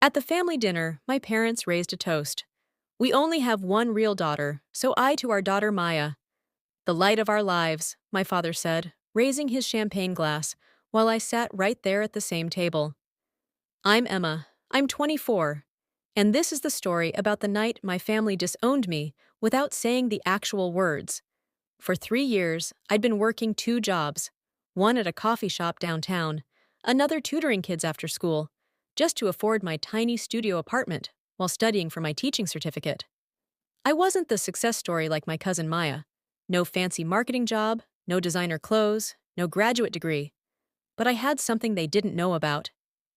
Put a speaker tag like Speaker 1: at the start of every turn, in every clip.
Speaker 1: At the family dinner, my parents raised a toast. We only have one real daughter, so I to our daughter Maya. The light of our lives, my father said, raising his champagne glass, while I sat right there at the same table. I'm Emma. I'm 24. And this is the story about the night my family disowned me without saying the actual words. For 3 years, I'd been working two jobs, one at a coffee shop downtown, another tutoring kids after school, just to afford my tiny studio apartment while studying for my teaching certificate. I wasn't the success story like my cousin Maya. No fancy marketing job, no designer clothes, no graduate degree. But I had something they didn't know about.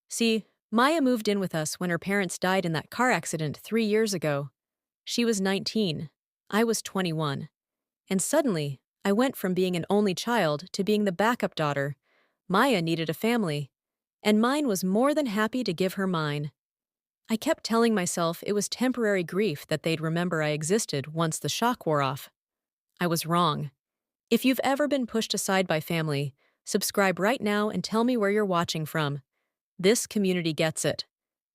Speaker 1: See, Maya moved in with us when her parents died in that car accident 3 years ago. She was 19. I was 21. And suddenly, I went from being an only child to being the backup daughter. Maya needed a family, and mine was more than happy to give her mine. I kept telling myself it was temporary grief that they'd remember I existed once the shock wore off. I was wrong. If you've ever been pushed aside by family, subscribe right now and tell me where you're watching from. This community gets it.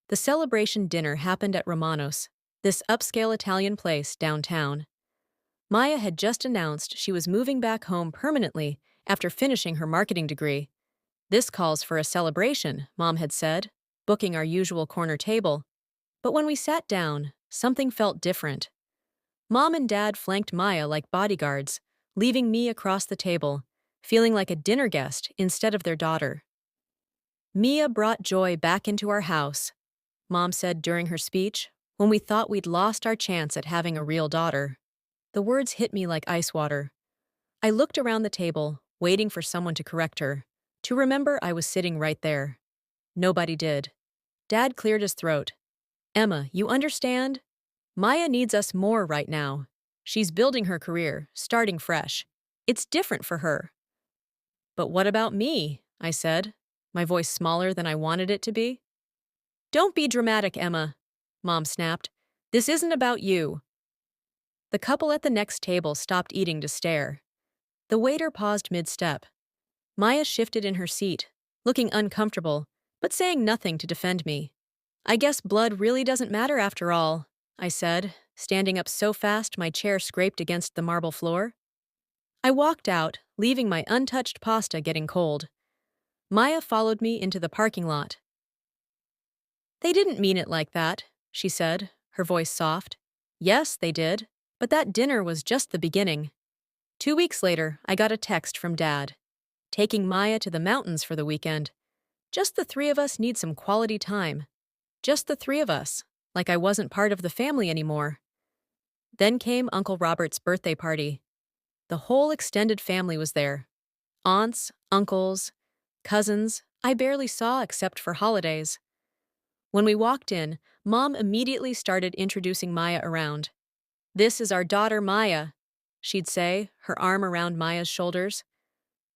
Speaker 1: The celebration dinner happened at Romanos, this upscale Italian place downtown. Maya had just announced she was moving back home permanently after finishing her marketing degree. This calls for a celebration, Mom had said, booking our usual corner table. But when we sat down, something felt different. Mom and Dad flanked Maya like bodyguards, leaving me across the table, feeling like a dinner guest instead of their daughter. Mia brought joy back into our house, Mom said during her speech, when we thought we'd lost our chance at having a real daughter. The words hit me like ice water. I looked around the table, waiting for someone to correct her, to remember I was sitting right there. Nobody did. Dad cleared his throat. Emma, you understand? Maya needs us more right now. She's building her career, starting fresh. It's different for her. But what about me? I said, my voice smaller than I wanted it to be. Don't be dramatic, Emma, Mom snapped. This isn't about you. The couple at the next table stopped eating to stare. The waiter paused mid-step. Maya shifted in her seat, looking uncomfortable, but saying nothing to defend me. I guess blood really doesn't matter after all, I said, standing up so fast my chair scraped against the marble floor. I walked out, leaving my untouched pasta getting cold. Maya followed me into the parking lot. They didn't mean it like that, she said, her voice soft. Yes, they did, but that dinner was just the beginning. 2 weeks later, I got a text from Dad, taking Maya to the mountains for the weekend. Just the three of us need some quality time. Just the three of us, like I wasn't part of the family anymore. Then came Uncle Robert's birthday party. The whole extended family was there. Aunts, uncles, cousins, I barely saw except for holidays. When we walked in, Mom immediately started introducing Maya around. This is our daughter Maya, she'd say, her arm around Maya's shoulders.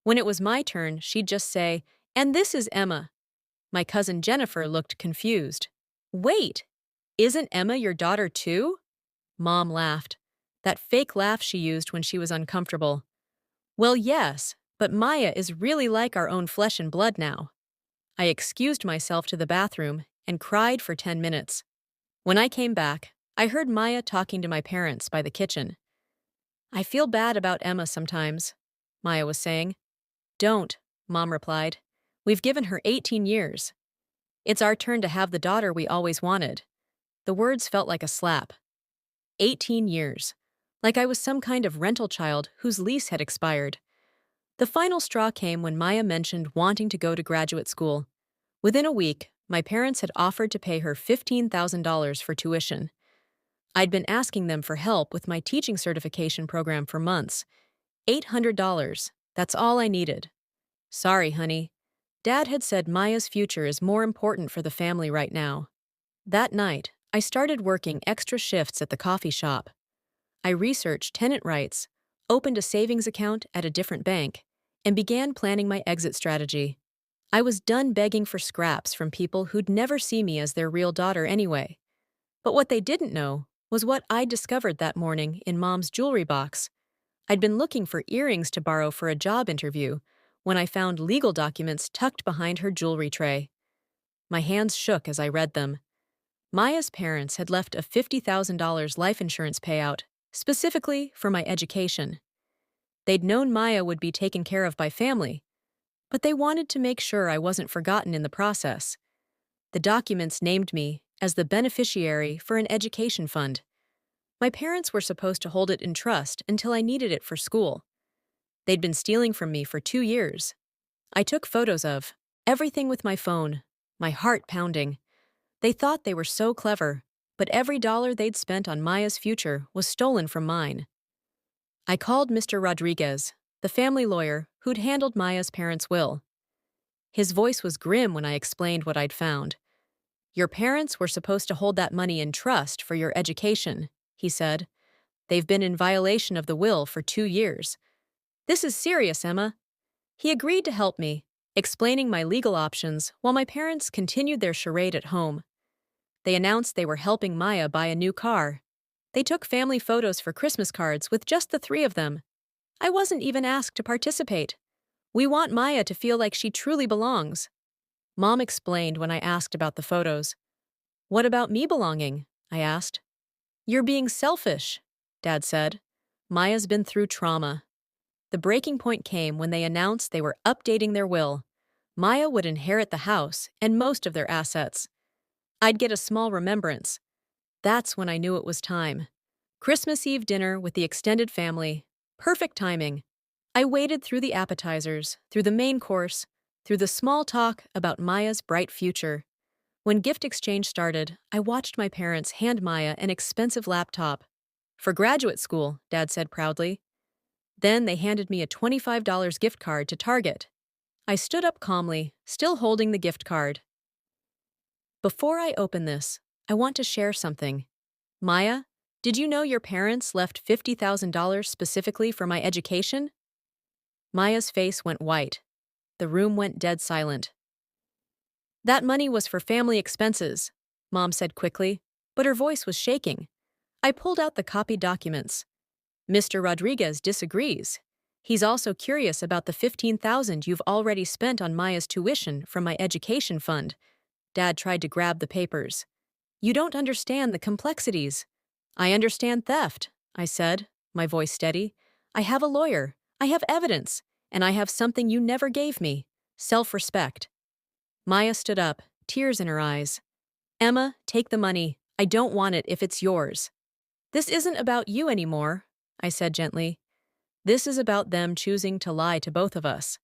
Speaker 1: When it was my turn, she'd just say, and this is Emma. My cousin Jennifer looked confused. Wait, isn't Emma your daughter too? Mom laughed, that fake laugh she used when she was uncomfortable. Well, yes, but Maya is really like our own flesh and blood now. I excused myself to the bathroom and cried for 10 minutes. When I came back, I heard Maya talking to my parents by the kitchen. I feel bad about Emma sometimes, Maya was saying. Don't, Mom replied. We've given her 18 years. It's our turn to have the daughter we always wanted. The words felt like a slap. 18 years. Like I was some kind of rental child whose lease had expired. The final straw came when Maya mentioned wanting to go to graduate school. Within a week, my parents had offered to pay her $15,000 for tuition. I'd been asking them for help with my teaching certification program for months. $800, that's all I needed. Sorry, honey. Dad had said Maya's future is more important for the family right now. That night, I started working extra shifts at the coffee shop. I researched tenant rights, opened a savings account at a different bank, and began planning my exit strategy. I was done begging for scraps from people who'd never see me as their real daughter anyway. But what they didn't know was what I'd discovered that morning in Mom's jewelry box. I'd been looking for earrings to borrow for a job interview when I found legal documents tucked behind her jewelry tray. My hands shook as I read them. Maya's parents had left a $50,000 life insurance payout, specifically for my education. They'd known Maya would be taken care of by family, but they wanted to make sure I wasn't forgotten in the process. The documents named me as the beneficiary for an education fund. My parents were supposed to hold it in trust until I needed it for school. They'd been stealing from me for 2 years. I took photos of everything with my phone, my heart pounding. They thought they were so clever, but every dollar they'd spent on Maya's future was stolen from mine. I called Mr. Rodriguez, the family lawyer who'd handled Maya's parents' will. His voice was grim when I explained what I'd found. "Your parents were supposed to hold that money in trust for your education," he said. "They've been in violation of the will for 2 years. This is serious, Emma." He agreed to help me, explaining my legal options while my parents continued their charade at home. They announced they were helping Maya buy a new car. They took family photos for Christmas cards with just the three of them. I wasn't even asked to participate. "We want Maya to feel like she truly belongs," Mom explained when I asked about the photos. "What about me belonging?" I asked. "You're being selfish," Dad said. "Maya's been through trauma." The breaking point came when they announced they were updating their will. Maya would inherit the house and most of their assets. I'd get a small remembrance. That's when I knew it was time. Christmas Eve dinner with the extended family. Perfect timing. I waited through the appetizers, through the main course, through the small talk about Maya's bright future. When gift exchange started, I watched my parents hand Maya an expensive laptop. "For graduate school," Dad said proudly. Then they handed me a $25 gift card to Target. I stood up calmly, still holding the gift card. Before I open this, I want to share something. Maya, did you know your parents left $50,000 specifically for my education? Maya's face went white. The room went dead silent. "That money was for family expenses," Mom said quickly, but her voice was shaking. I pulled out the copied documents. "Mr. Rodriguez disagrees. He's also curious about the $15,000 you've already spent on Maya's tuition from my education fund." Dad tried to grab the papers. "You don't understand the complexities." "I understand theft," I said, my voice steady. "I have a lawyer, I have evidence, and I have something you never gave me: self-respect." Maya stood up, tears in her eyes. "Emma, take the money. I don't want it if it's yours." "This isn't about you anymore," I said gently. "This is about them choosing to lie to both of us."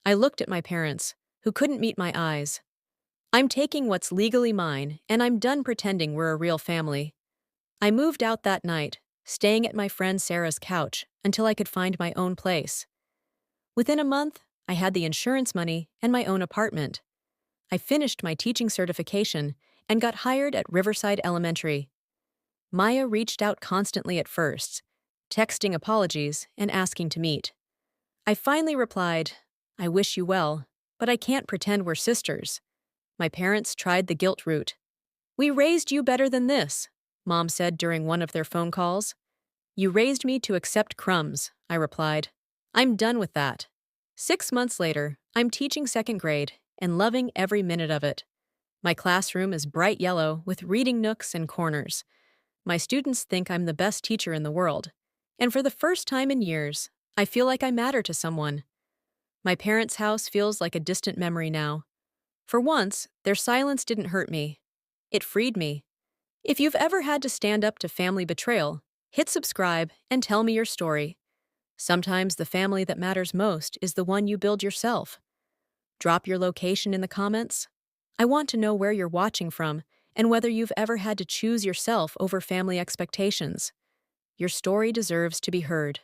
Speaker 1: I looked at my parents, who couldn't meet my eyes. "I'm taking what's legally mine, and I'm done pretending we're a real family." I moved out that night, staying at my friend Sarah's couch until I could find my own place. Within a month, I had the insurance money and my own apartment. I finished my teaching certification and got hired at Riverside Elementary. Maya reached out constantly at first, texting apologies and asking to meet. I finally replied, "I wish you well, but I can't pretend we're sisters." My parents tried the guilt route. "We raised you better than this," Mom said during one of their phone calls. "You raised me to accept crumbs," I replied. "I'm done with that." 6 months later, I'm teaching second grade and loving every minute of it. My classroom is bright yellow with reading nooks and corners. My students think I'm the best teacher in the world. And for the first time in years, I feel like I matter to someone. My parents' house feels like a distant memory now. For once, their silence didn't hurt me. It freed me. If you've ever had to stand up to family betrayal, hit subscribe and tell me your story. Sometimes the family that matters most is the one you build yourself. Drop your location in the comments. I want to know where you're watching from and whether you've ever had to choose yourself over family expectations. Your story deserves to be heard.